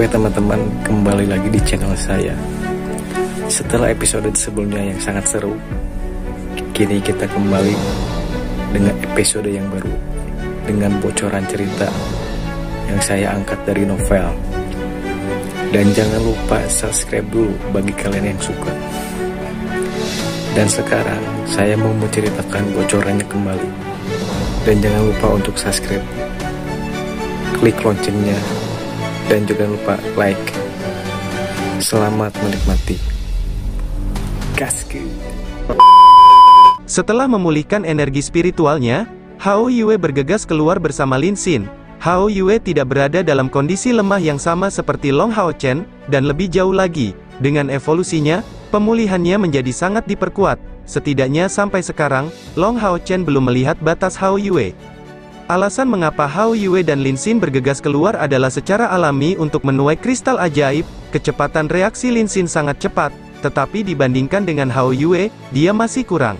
Oke teman-teman, kembali lagi di channel saya. Setelah episode sebelumnya yang sangat seru, kini kita kembali dengan episode yang baru, dengan bocoran cerita yang saya angkat dari novel. Dan jangan lupa subscribe dulu bagi kalian yang suka. Dan sekarang saya mau menceritakan bocorannya kembali. Dan jangan lupa untuk subscribe, klik loncengnya, dan jangan lupa like. Selamat menikmati. Gasku. Setelah memulihkan energi spiritualnya, Hao Yue bergegas keluar bersama Lin Xin. Hao Yue tidak berada dalam kondisi lemah yang sama seperti Long Hao Chen, dan lebih jauh lagi. Dengan evolusinya, pemulihannya menjadi sangat diperkuat. Setidaknya sampai sekarang, Long Hao Chen belum melihat batas Hao Yue. Alasan mengapa Hao Yue dan Lin Xin bergegas keluar adalah secara alami untuk menuai kristal ajaib. Kecepatan reaksi Lin Xin sangat cepat, tetapi dibandingkan dengan Hao Yue, dia masih kurang.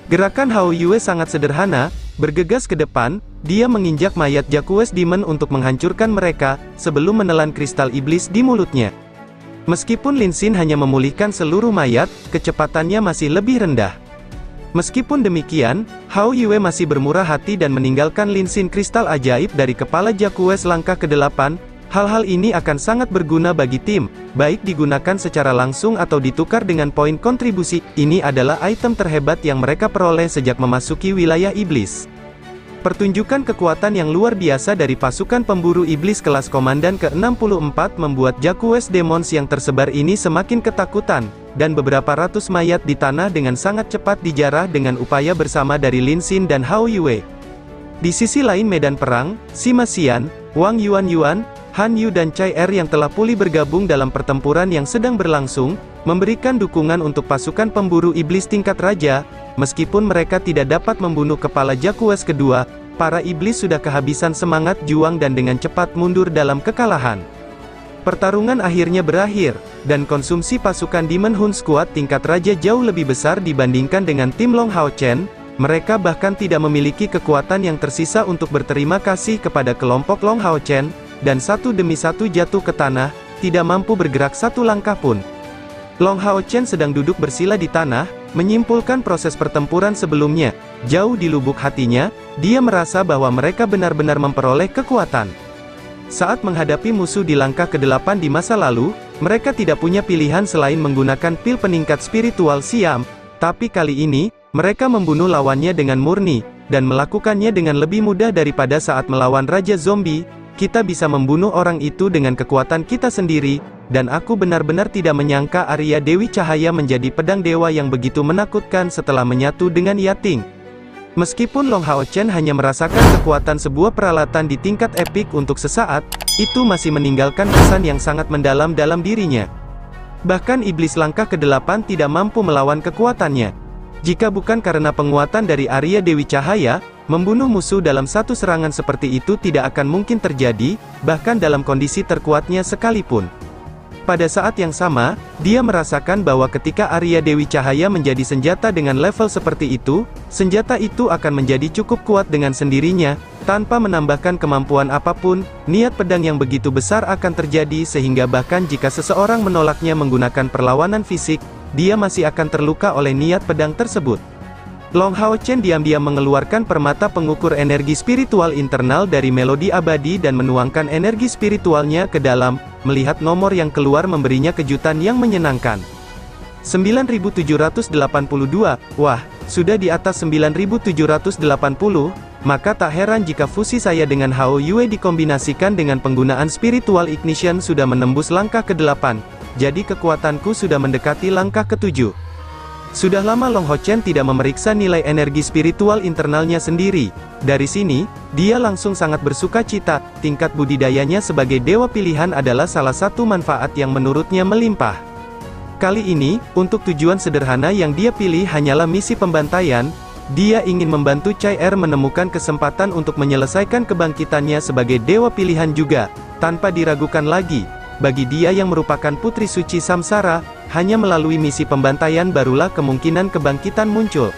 Gerakan Hao Yue sangat sederhana, bergegas ke depan, dia menginjak mayat Jaquest Demon untuk menghancurkan mereka, sebelum menelan kristal iblis di mulutnya. Meskipun Lin Xin hanya memulihkan seluruh mayat, kecepatannya masih lebih rendah. Meskipun demikian, Hao Yue masih bermurah hati dan meninggalkan Lin Xin kristal ajaib dari kepala Jaquest langkah ke-8. Hal-hal ini akan sangat berguna bagi tim, baik digunakan secara langsung atau ditukar dengan poin kontribusi. Ini adalah item terhebat yang mereka peroleh sejak memasuki wilayah iblis. Pertunjukan kekuatan yang luar biasa dari pasukan pemburu iblis kelas komandan ke-64 membuat Jaquest Demons yang tersebar ini semakin ketakutan, dan beberapa ratus mayat di tanah dengan sangat cepat dijarah dengan upaya bersama dari Lin Xin dan Hao Yue. Di sisi lain medan perang, Sima Xian, Wang Yuan, Han Yu dan Cai Er yang telah pulih bergabung dalam pertempuran yang sedang berlangsung, memberikan dukungan untuk pasukan pemburu iblis tingkat raja. Meskipun mereka tidak dapat membunuh kepala Jaquest kedua, para iblis sudah kehabisan semangat juang dan dengan cepat mundur dalam kekalahan. Pertarungan akhirnya berakhir, dan konsumsi pasukan Demon Hun Squad tingkat raja jauh lebih besar dibandingkan dengan tim Long Hao Chen. Mereka bahkan tidak memiliki kekuatan yang tersisa untuk berterima kasih kepada kelompok Long Hao Chen, dan satu demi satu jatuh ke tanah, tidak mampu bergerak satu langkah pun. Long Hao Chen sedang duduk bersila di tanah, menyimpulkan proses pertempuran sebelumnya. Jauh di lubuk hatinya, dia merasa bahwa mereka benar-benar memperoleh kekuatan. Saat menghadapi musuh di langkah ke-8 di masa lalu, mereka tidak punya pilihan selain menggunakan pil peningkat spiritual Siam. Tapi kali ini, mereka membunuh lawannya dengan murni, dan melakukannya dengan lebih mudah daripada saat melawan Raja Zombie. Kita bisa membunuh orang itu dengan kekuatan kita sendiri, dan aku benar-benar tidak menyangka Arya Dewi Cahaya menjadi pedang dewa yang begitu menakutkan setelah menyatu dengan Yating. Meskipun Long Hao Chen hanya merasakan kekuatan sebuah peralatan di tingkat epik untuk sesaat, itu masih meninggalkan kesan yang sangat mendalam dalam dirinya. Bahkan iblis langkah ke-8 tidak mampu melawan kekuatannya. Jika bukan karena penguatan dari Arya Dewi Cahaya, membunuh musuh dalam satu serangan seperti itu tidak akan mungkin terjadi, bahkan dalam kondisi terkuatnya sekalipun. Pada saat yang sama, dia merasakan bahwa ketika Arya Dewi Cahaya menjadi senjata dengan level seperti itu, senjata itu akan menjadi cukup kuat dengan sendirinya, tanpa menambahkan kemampuan apapun. Niat pedang yang begitu besar akan terjadi sehingga bahkan jika seseorang menolaknya menggunakan perlawanan fisik, dia masih akan terluka oleh niat pedang tersebut. Long Hao Chen diam-diam mengeluarkan permata pengukur energi spiritual internal dari melodi abadi dan menuangkan energi spiritualnya ke dalam. Melihat nomor yang keluar memberinya kejutan yang menyenangkan. 9782, wah, sudah di atas 9780, maka tak heran jika fusi saya dengan Hao Yue dikombinasikan dengan penggunaan spiritual ignition sudah menembus langkah ke-8, jadi kekuatanku sudah mendekati langkah ke-7. Sudah lama Long Hao Chen tidak memeriksa nilai energi spiritual internalnya sendiri. Dari sini, dia langsung sangat bersuka cita. Tingkat budidayanya sebagai dewa pilihan adalah salah satu manfaat yang menurutnya melimpah. Kali ini, untuk tujuan sederhana yang dia pilih hanyalah misi pembantaian. Dia ingin membantu Cai Er menemukan kesempatan untuk menyelesaikan kebangkitannya sebagai dewa pilihan juga, tanpa diragukan lagi. Bagi dia yang merupakan putri suci samsara, hanya melalui misi pembantaian barulah kemungkinan kebangkitan muncul.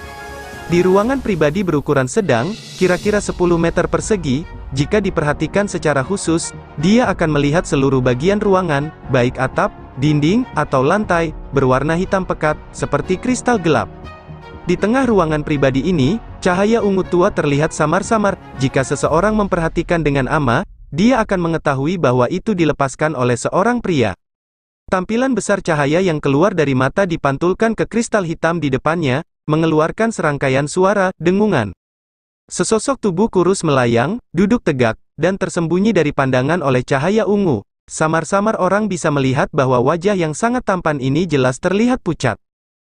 Di ruangan pribadi berukuran sedang, kira-kira 10 meter persegi, jika diperhatikan secara khusus, dia akan melihat seluruh bagian ruangan, baik atap, dinding, atau lantai, berwarna hitam pekat, seperti kristal gelap. Di tengah ruangan pribadi ini, cahaya ungu tua terlihat samar-samar. Jika seseorang memperhatikan dengan ama, dia akan mengetahui bahwa itu dilepaskan oleh seorang pria. Tampilan besar cahaya yang keluar dari mata dipantulkan ke kristal hitam di depannya, mengeluarkan serangkaian suara, dengungan. Sesosok tubuh kurus melayang, duduk tegak, dan tersembunyi dari pandangan oleh cahaya ungu. Samar-samar orang bisa melihat bahwa wajah yang sangat tampan ini jelas terlihat pucat.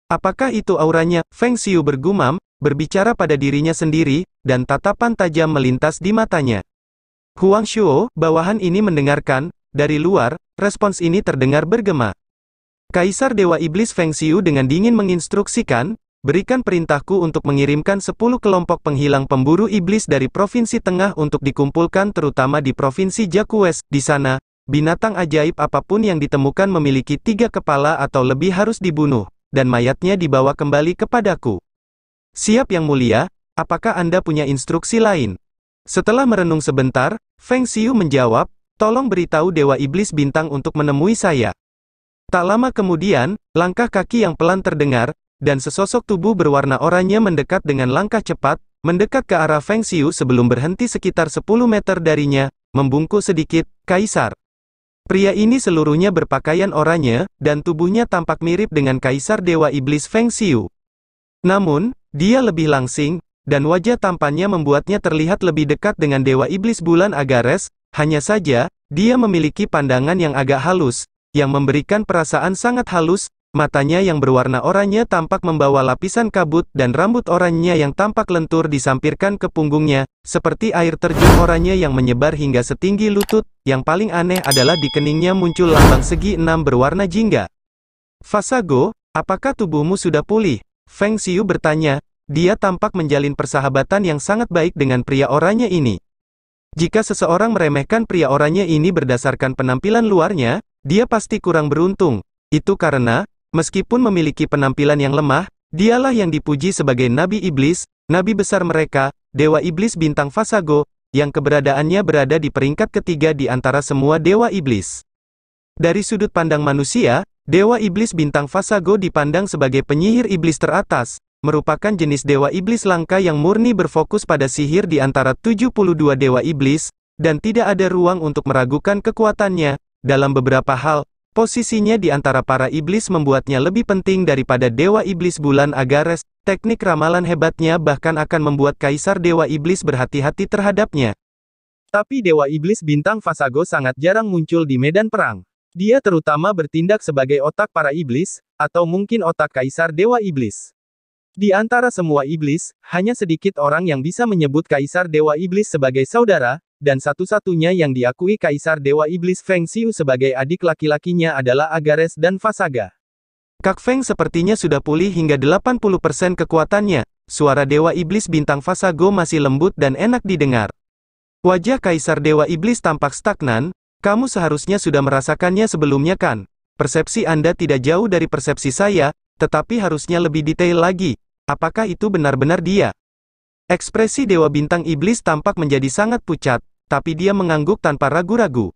Apakah itu auranya? Feng Xiu bergumam, berbicara pada dirinya sendiri, dan tatapan tajam melintas di matanya. Huang Shuo, bawahan ini mendengarkan. Dari luar, respons ini terdengar bergema. Kaisar Dewa Iblis Feng Xiu dengan dingin menginstruksikan, berikan perintahku untuk mengirimkan 10 kelompok penghilang pemburu iblis dari Provinsi Tengah untuk dikumpulkan terutama di Provinsi Jiaqu West. Di sana, binatang ajaib apapun yang ditemukan memiliki 3 kepala atau lebih harus dibunuh, dan mayatnya dibawa kembali kepadaku. Siap Yang Mulia, apakah Anda punya instruksi lain? Setelah merenung sebentar, Feng Xiu menjawab, tolong beritahu Dewa Iblis Bintang untuk menemui saya. Tak lama kemudian, langkah kaki yang pelan terdengar, dan sesosok tubuh berwarna oranye mendekat dengan langkah cepat, mendekat ke arah Feng Xiu sebelum berhenti sekitar 10 meter darinya, membungkuk sedikit, Kaisar. Pria ini seluruhnya berpakaian oranye, dan tubuhnya tampak mirip dengan Kaisar Dewa Iblis Feng Xiu. Namun, dia lebih langsing, dan wajah tampannya membuatnya terlihat lebih dekat dengan Dewa Iblis Bulan Agares. Hanya saja, dia memiliki pandangan yang agak halus, yang memberikan perasaan sangat halus. Matanya yang berwarna oranye tampak membawa lapisan kabut, dan rambut oranye yang tampak lentur disampirkan ke punggungnya, seperti air terjun oranye yang menyebar hingga setinggi lutut. Yang paling aneh adalah di keningnya muncul lambang segi 6 berwarna jingga. Fasago, apakah tubuhmu sudah pulih? Feng Xiu bertanya. Dia tampak menjalin persahabatan yang sangat baik dengan pria oranye ini. Jika seseorang meremehkan pria oranye ini berdasarkan penampilan luarnya, dia pasti kurang beruntung. Itu karena, meskipun memiliki penampilan yang lemah, dialah yang dipuji sebagai Nabi Iblis, Nabi besar mereka, Dewa Iblis Bintang Fasago, yang keberadaannya berada di peringkat ketiga di antara semua Dewa Iblis. Dari sudut pandang manusia, Dewa Iblis Bintang Fasago dipandang sebagai penyihir iblis teratas, merupakan jenis Dewa Iblis langka yang murni berfokus pada sihir di antara 72 Dewa Iblis, dan tidak ada ruang untuk meragukan kekuatannya. Dalam beberapa hal, posisinya di antara para iblis membuatnya lebih penting daripada Dewa Iblis Bulan Agares. Teknik ramalan hebatnya bahkan akan membuat Kaisar Dewa Iblis berhati-hati terhadapnya. Tapi Dewa Iblis Bintang Fasago sangat jarang muncul di medan perang. Dia terutama bertindak sebagai otak para iblis, atau mungkin otak Kaisar Dewa Iblis. Di antara semua iblis, hanya sedikit orang yang bisa menyebut Kaisar Dewa Iblis sebagai saudara, dan satu-satunya yang diakui Kaisar Dewa Iblis Feng Xiu sebagai adik laki-lakinya adalah Agares dan Fasaga. Kak Feng sepertinya sudah pulih hingga 80% kekuatannya. Suara Dewa Iblis Bintang Fasago masih lembut dan enak didengar. Wajah Kaisar Dewa Iblis tampak stagnan. Kamu seharusnya sudah merasakannya sebelumnya kan? Persepsi Anda tidak jauh dari persepsi saya, tetapi harusnya lebih detail lagi. Apakah itu benar-benar dia? Ekspresi Dewa Bintang Iblis tampak menjadi sangat pucat, tapi dia mengangguk tanpa ragu-ragu.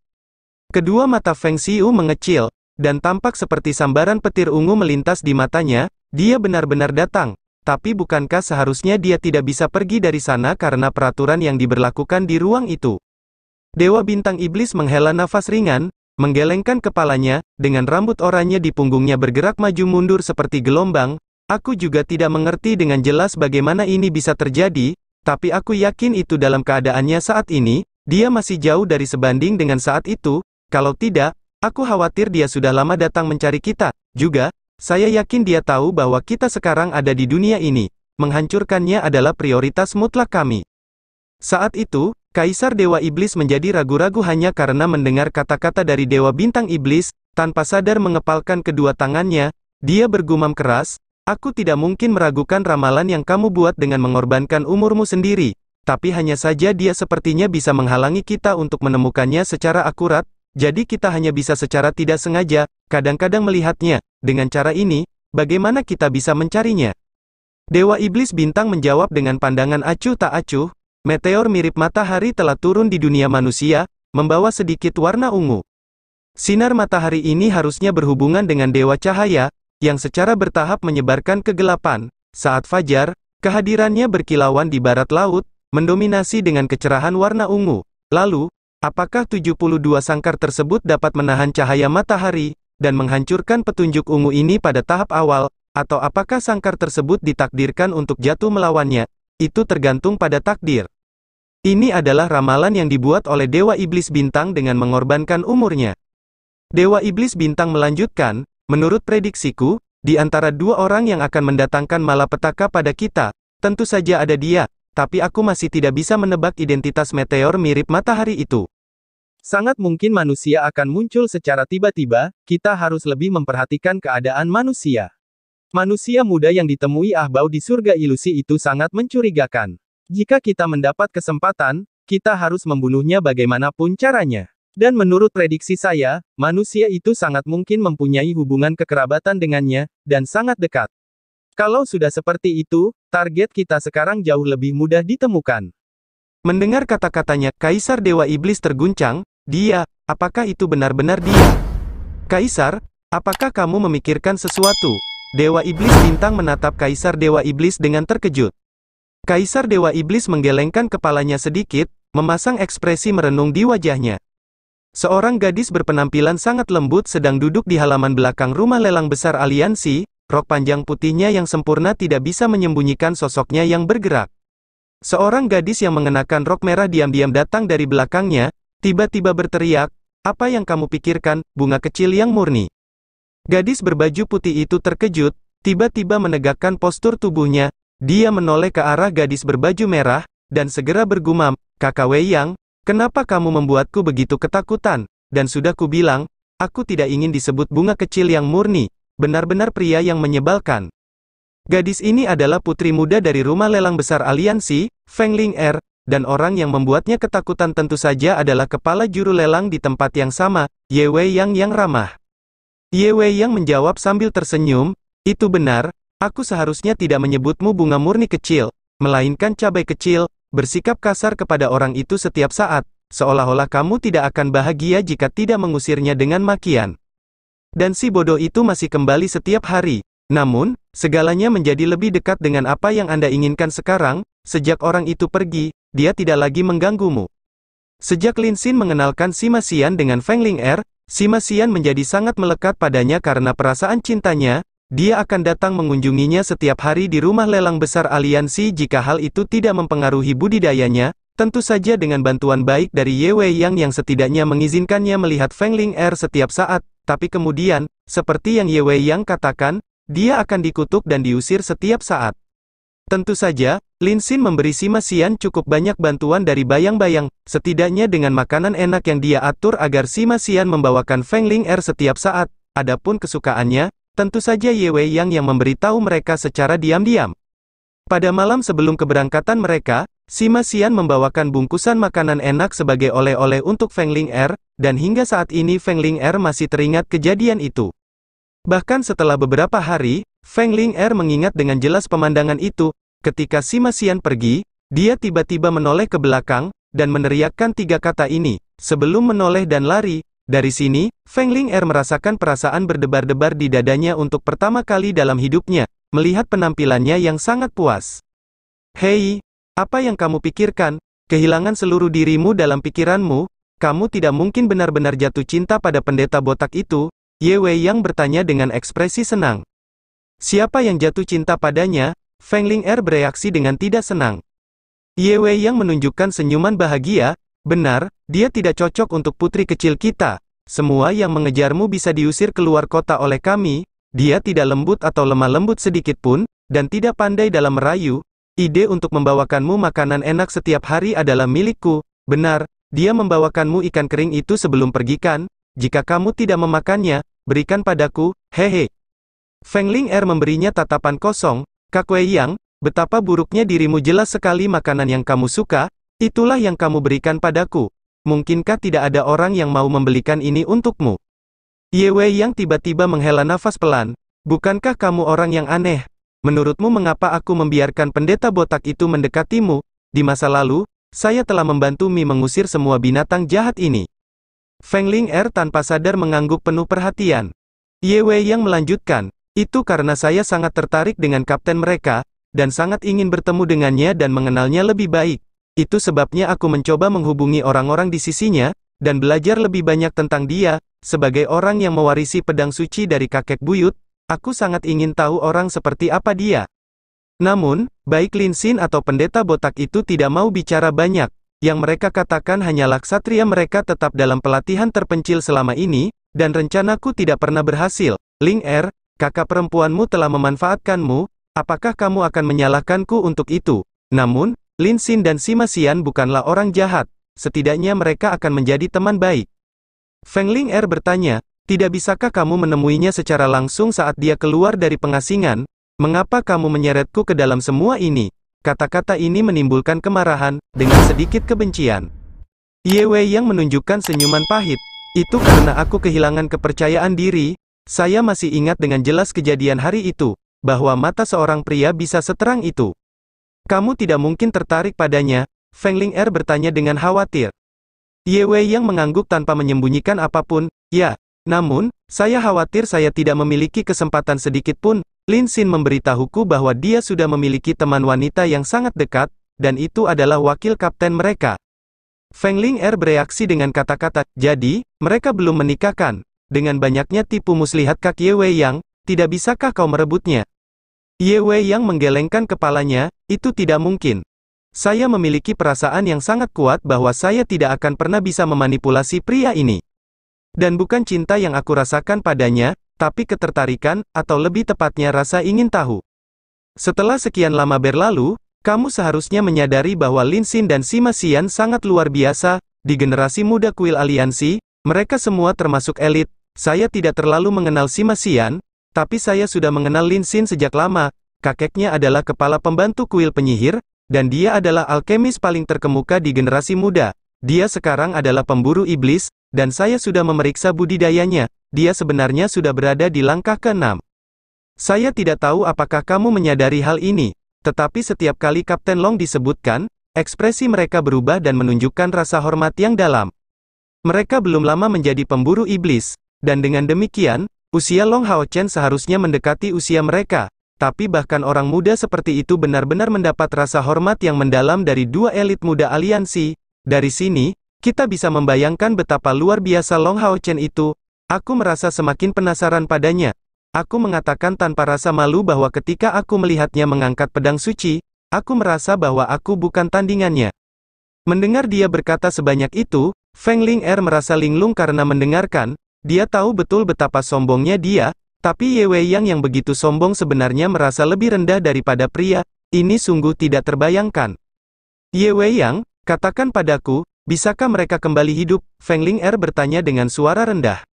Kedua mata Feng Xiu mengecil, dan tampak seperti sambaran petir ungu melintas di matanya. Dia benar-benar datang, tapi bukankah seharusnya dia tidak bisa pergi dari sana karena peraturan yang diberlakukan di ruang itu? Dewa Bintang Iblis menghela nafas ringan, menggelengkan kepalanya, dengan rambut oranye di punggungnya bergerak maju mundur seperti gelombang. Aku juga tidak mengerti dengan jelas bagaimana ini bisa terjadi, tapi aku yakin itu dalam keadaannya saat ini, dia masih jauh dari sebanding dengan saat itu. Kalau tidak, aku khawatir dia sudah lama datang mencari kita. Juga, saya yakin dia tahu bahwa kita sekarang ada di dunia ini. Menghancurkannya adalah prioritas mutlak kami. Saat itu, Kaisar Dewa Iblis menjadi ragu-ragu hanya karena mendengar kata-kata dari Dewa Bintang Iblis. Tanpa sadar mengepalkan kedua tangannya, dia bergumam keras, aku tidak mungkin meragukan ramalan yang kamu buat dengan mengorbankan umurmu sendiri. Tapi hanya saja dia sepertinya bisa menghalangi kita untuk menemukannya secara akurat, jadi kita hanya bisa secara tidak sengaja, kadang-kadang melihatnya. Dengan cara ini, bagaimana kita bisa mencarinya? Dewa Iblis Bintang menjawab dengan pandangan acuh tak acuh, meteor mirip matahari telah turun di dunia manusia, membawa sedikit warna ungu. Sinar matahari ini harusnya berhubungan dengan dewa cahaya, yang secara bertahap menyebarkan kegelapan. Saat fajar, kehadirannya berkilauan di barat laut, mendominasi dengan kecerahan warna ungu. Lalu, apakah 72 sangkar tersebut dapat menahan cahaya matahari, dan menghancurkan petunjuk ungu ini pada tahap awal, atau apakah sangkar tersebut ditakdirkan untuk jatuh melawannya? Itu tergantung pada takdir. Ini adalah ramalan yang dibuat oleh Dewa Iblis Bintang dengan mengorbankan umurnya. Dewa Iblis Bintang melanjutkan, menurut prediksiku, di antara dua orang yang akan mendatangkan malapetaka pada kita, tentu saja ada dia, tapi aku masih tidak bisa menebak identitas meteor mirip matahari itu. Sangat mungkin manusia akan muncul secara tiba-tiba, kita harus lebih memperhatikan keadaan manusia. Manusia muda yang ditemui Ahbau di surga ilusi itu sangat mencurigakan. Jika kita mendapat kesempatan, kita harus membunuhnya bagaimanapun caranya. Dan menurut prediksi saya, manusia itu sangat mungkin mempunyai hubungan kekerabatan dengannya, dan sangat dekat. Kalau sudah seperti itu, target kita sekarang jauh lebih mudah ditemukan. Mendengar kata-katanya, Kaisar Dewa Iblis terguncang. Dia, apakah itu benar-benar dia? Kaisar, apakah kamu memikirkan sesuatu? Dewa Iblis Bintang menatap Kaisar Dewa Iblis dengan terkejut. Kaisar Dewa Iblis menggelengkan kepalanya sedikit, memasang ekspresi merenung di wajahnya. Seorang gadis berpenampilan sangat lembut sedang duduk di halaman belakang rumah lelang besar aliansi, rok panjang putihnya yang sempurna tidak bisa menyembunyikan sosoknya yang bergerak. Seorang gadis yang mengenakan rok merah diam-diam datang dari belakangnya, tiba-tiba berteriak, "Apa yang kamu pikirkan, bunga kecil yang murni?" Gadis berbaju putih itu terkejut, tiba-tiba menegakkan postur tubuhnya, dia menoleh ke arah gadis berbaju merah, dan segera bergumam, "Kakak Wei Yang, kenapa kamu membuatku begitu ketakutan? Dan sudah kubilang, aku tidak ingin disebut bunga kecil yang murni, benar-benar pria yang menyebalkan." Gadis ini adalah putri muda dari rumah lelang besar aliansi, Feng Ling Er, dan orang yang membuatnya ketakutan tentu saja adalah kepala juru lelang di tempat yang sama, Ye Wei yang ramah. Ye Wei yang menjawab sambil tersenyum, "Itu benar, aku seharusnya tidak menyebutmu bunga murni kecil, melainkan cabai kecil." Bersikap kasar kepada orang itu setiap saat, seolah-olah kamu tidak akan bahagia jika tidak mengusirnya dengan makian. Dan si bodoh itu masih kembali setiap hari. Namun, segalanya menjadi lebih dekat dengan apa yang Anda inginkan sekarang. Sejak orang itu pergi, dia tidak lagi mengganggumu. Sejak Lin Xin mengenalkan Sima Xian dengan Feng Ling Er, Sima Xian menjadi sangat melekat padanya karena perasaan cintanya. Dia akan datang mengunjunginya setiap hari di rumah lelang besar aliansi jika hal itu tidak mempengaruhi budidayanya, tentu saja dengan bantuan baik dari Ye Wei yang setidaknya mengizinkannya melihat Feng Ling Er setiap saat, tapi kemudian, seperti yang Ye Wei katakan, dia akan dikutuk dan diusir setiap saat. Tentu saja, Lin Xin memberi Sima Xian cukup banyak bantuan dari bayang-bayang, setidaknya dengan makanan enak yang dia atur agar Sima Xian membawakan Feng Ling Er setiap saat. Adapun kesukaannya, tentu saja Ye Wei yang memberitahu mereka secara diam-diam. Pada malam sebelum keberangkatan mereka, Sima Xian membawakan bungkusan makanan enak sebagai oleh-oleh untuk Feng Ling Er, dan hingga saat ini Feng Ling Er masih teringat kejadian itu. Bahkan setelah beberapa hari, Feng Ling Er mengingat dengan jelas pemandangan itu. Ketika Sima Xian pergi, dia tiba-tiba menoleh ke belakang, dan meneriakkan 3 kata ini, sebelum menoleh dan lari. Dari sini, Feng Ling Er merasakan perasaan berdebar-debar di dadanya untuk pertama kali dalam hidupnya, melihat penampilannya yang sangat puas. "Hei, apa yang kamu pikirkan? Kehilangan seluruh dirimu dalam pikiranmu? Kamu tidak mungkin benar-benar jatuh cinta pada pendeta botak itu?" Ye Wei yang bertanya dengan ekspresi senang. "Siapa yang jatuh cinta padanya?" Feng Ling Er bereaksi dengan tidak senang. Ye Wei yang menunjukkan senyuman bahagia, "Benar, dia tidak cocok untuk putri kecil kita. Semua yang mengejarmu bisa diusir keluar kota oleh kami. Dia tidak lembut atau lemah lembut sedikit pun, dan tidak pandai dalam merayu. Ide untuk membawakanmu makanan enak setiap hari adalah milikku. Benar, dia membawakanmu ikan kering itu sebelum pergi kan? Jika kamu tidak memakannya, berikan padaku, hehe." Feng Ling Er memberinya tatapan kosong. "Kak Wei Yang, betapa buruknya dirimu, jelas sekali makanan yang kamu suka, itulah yang kamu berikan padaku. Mungkinkah tidak ada orang yang mau membelikan ini untukmu?" Ye Wei yang tiba-tiba menghela nafas pelan. "Bukankah kamu orang yang aneh? Menurutmu mengapa aku membiarkan pendeta botak itu mendekatimu? Di masa lalu, saya telah membantu Mi mengusir semua binatang jahat ini. Feng Ling'er tanpa sadar mengangguk penuh perhatian. Ye Wei yang melanjutkan, itu karena saya sangat tertarik dengan kapten mereka, dan sangat ingin bertemu dengannya dan mengenalnya lebih baik. Itu sebabnya aku mencoba menghubungi orang-orang di sisinya, dan belajar lebih banyak tentang dia. Sebagai orang yang mewarisi pedang suci dari kakek buyut, aku sangat ingin tahu orang seperti apa dia. Namun, baik Lin Xin atau pendeta botak itu tidak mau bicara banyak. Yang mereka katakan hanyalah ksatria mereka tetap dalam pelatihan terpencil selama ini, dan rencanaku tidak pernah berhasil. Ling'er, kakak perempuanmu telah memanfaatkanmu, apakah kamu akan menyalahkanku untuk itu? Namun, Lin Xin dan Sima Xian bukanlah orang jahat, setidaknya mereka akan menjadi teman baik. Feng Ling'er bertanya, tidak bisakah kamu menemuinya secara langsung saat dia keluar dari pengasingan? Mengapa kamu menyeretku ke dalam semua ini? Kata-kata ini menimbulkan kemarahan, dengan sedikit kebencian. Ye Wei yang menunjukkan senyuman pahit. Itu karena aku kehilangan kepercayaan diri. Saya masih ingat dengan jelas kejadian hari itu, bahwa mata seorang pria bisa seterang itu. Kamu tidak mungkin tertarik padanya, Feng Ling'er bertanya dengan khawatir. Ye Wei yang mengangguk tanpa menyembunyikan apapun, ya, namun, saya khawatir saya tidak memiliki kesempatan sedikit pun. Lin Xin memberitahuku bahwa dia sudah memiliki teman wanita yang sangat dekat, dan itu adalah wakil kapten mereka. Feng Ling'er bereaksi dengan kata-kata, jadi, mereka belum menikahkan. Dengan banyaknya tipu muslihat Kak Ye Wei Yang, tidak bisakah kau merebutnya? Ye Wei Yang menggelengkan kepalanya, itu tidak mungkin. Saya memiliki perasaan yang sangat kuat bahwa saya tidak akan pernah bisa memanipulasi pria ini. Dan bukan cinta yang aku rasakan padanya, tapi ketertarikan, atau lebih tepatnya rasa ingin tahu. Setelah sekian lama berlalu, kamu seharusnya menyadari bahwa Lin Xin dan Sima Xian sangat luar biasa, di generasi muda kuil aliansi, mereka semua termasuk elit. Saya tidak terlalu mengenal Sima Xian, tapi saya sudah mengenal Lin Xin sejak lama. Kakeknya adalah kepala pembantu kuil penyihir, dan dia adalah alkemis paling terkemuka di generasi muda. Dia sekarang adalah pemburu iblis, dan saya sudah memeriksa budidayanya. Dia sebenarnya sudah berada di langkah ke-6. Saya tidak tahu apakah kamu menyadari hal ini, tetapi setiap kali Kapten Long disebutkan, ekspresi mereka berubah dan menunjukkan rasa hormat yang dalam. Mereka belum lama menjadi pemburu iblis, dan dengan demikian, usia Long Hao Chen seharusnya mendekati usia mereka, tapi bahkan orang muda seperti itu benar-benar mendapat rasa hormat yang mendalam dari dua elit muda aliansi. Dari sini, kita bisa membayangkan betapa luar biasa Long Hao Chen itu. Aku merasa semakin penasaran padanya. Aku mengatakan tanpa rasa malu bahwa ketika aku melihatnya mengangkat pedang suci, aku merasa bahwa aku bukan tandingannya. Mendengar dia berkata sebanyak itu, Feng Ling'er merasa linglung karena mendengarkan. Dia tahu betul betapa sombongnya dia, tapi Ye Wei yang begitu sombong sebenarnya merasa lebih rendah daripada pria. Ini sungguh tidak terbayangkan. Ye Wei Yang, katakan padaku, bisakah mereka kembali hidup? Feng Ling'er bertanya dengan suara rendah.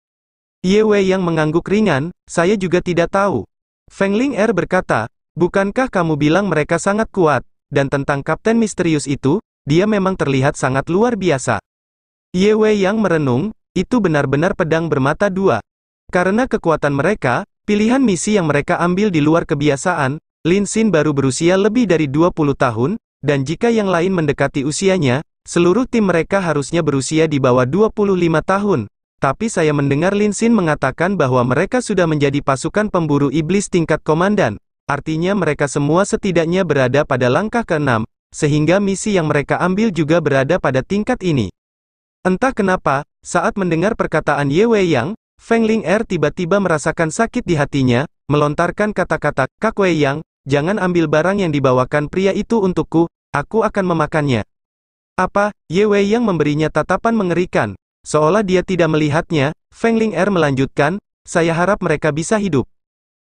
Ye Wei yang mengangguk ringan, saya juga tidak tahu. Feng Ling'er berkata, bukankah kamu bilang mereka sangat kuat, dan tentang kapten misterius itu, dia memang terlihat sangat luar biasa. Ye Wei yang merenung, itu benar-benar pedang bermata dua. Karena kekuatan mereka, pilihan misi yang mereka ambil di luar kebiasaan, Lin Xin baru berusia lebih dari 20 tahun, dan jika yang lain mendekati usianya, seluruh tim mereka harusnya berusia di bawah 25 tahun. Tapi saya mendengar Lin Xin mengatakan bahwa mereka sudah menjadi pasukan pemburu iblis tingkat komandan. Artinya mereka semua setidaknya berada pada langkah ke-6, sehingga misi yang mereka ambil juga berada pada tingkat ini. Entah kenapa, saat mendengar perkataan Ye Wei Yang, Feng Ling'er tiba-tiba merasakan sakit di hatinya, melontarkan kata-kata, Kak Wei Yang, jangan ambil barang yang dibawakan pria itu untukku, aku akan memakannya. Apa? Ye Wei Yang memberinya tatapan mengerikan. Seolah dia tidak melihatnya, Feng Ling'er melanjutkan, saya harap mereka bisa hidup.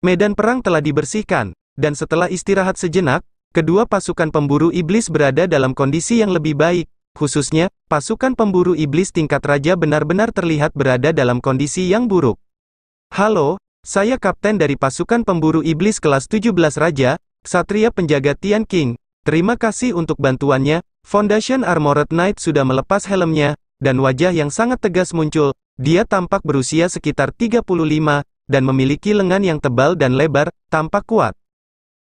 Medan perang telah dibersihkan, dan setelah istirahat sejenak, kedua pasukan pemburu iblis berada dalam kondisi yang lebih baik, khususnya, pasukan pemburu iblis tingkat raja benar-benar terlihat berada dalam kondisi yang buruk. Halo, saya kapten dari pasukan pemburu iblis kelas 17 raja, Ksatria penjaga Tian King. Terima kasih untuk bantuannya. Foundation Armored Knight sudah melepas helmnya, dan wajah yang sangat tegas muncul. Dia tampak berusia sekitar 35, dan memiliki lengan yang tebal dan lebar, tampak kuat.